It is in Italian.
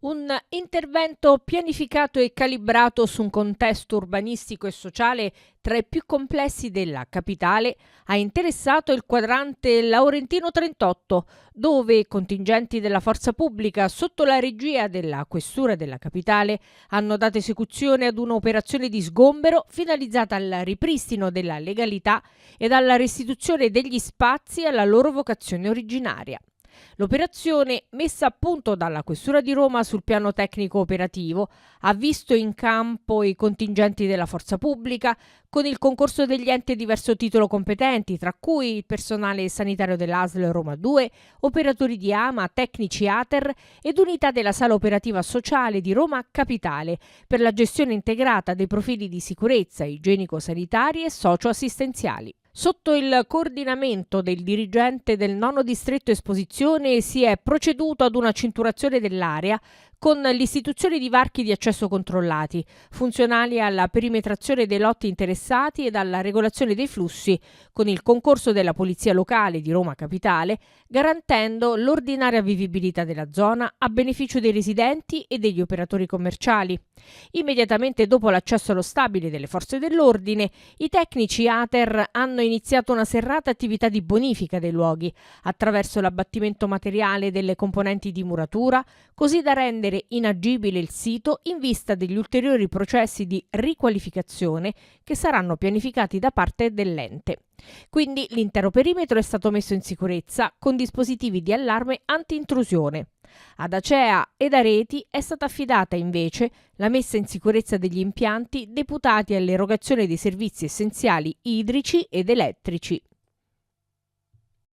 Un intervento pianificato e calibrato su un contesto urbanistico e sociale tra i più complessi della capitale ha interessato il quadrante Laurentino 38, dove contingenti della forza pubblica sotto la regia della questura della capitale hanno dato esecuzione ad un'operazione di sgombero finalizzata al ripristino della legalità ed alla restituzione degli spazi alla loro vocazione originaria. L'operazione, messa a punto dalla Questura di Roma sul piano tecnico operativo, ha visto in campo i contingenti della forza pubblica con il concorso degli enti a diverso titolo competenti, tra cui il personale sanitario dell'ASL Roma 2, operatori di AMA, tecnici ATER ed unità della sala operativa sociale di Roma Capitale per la gestione integrata dei profili di sicurezza igienico-sanitari e socioassistenziali. Sotto il coordinamento del dirigente del nono distretto esposizione si è proceduto ad una cinturazione dell'area con l'istituzione di varchi di accesso controllati, funzionali alla perimetrazione dei lotti interessati ed alla regolazione dei flussi, con il concorso della Polizia Locale di Roma Capitale, garantendo l'ordinaria vivibilità della zona a beneficio dei residenti e degli operatori commerciali. Immediatamente dopo l'accesso allo stabile delle forze dell'ordine, i tecnici ATER hanno iniziato una serrata attività di bonifica dei luoghi, attraverso l'abbattimento materiale delle componenti di muratura, così da rendere inagibile il sito in vista degli ulteriori processi di riqualificazione che saranno pianificati da parte dell'ente. Quindi l'intero perimetro è stato messo in sicurezza con dispositivi di allarme anti-intrusione. Ad Acea ed a Reti è stata affidata invece la messa in sicurezza degli impianti deputati all'erogazione dei servizi essenziali idrici ed elettrici.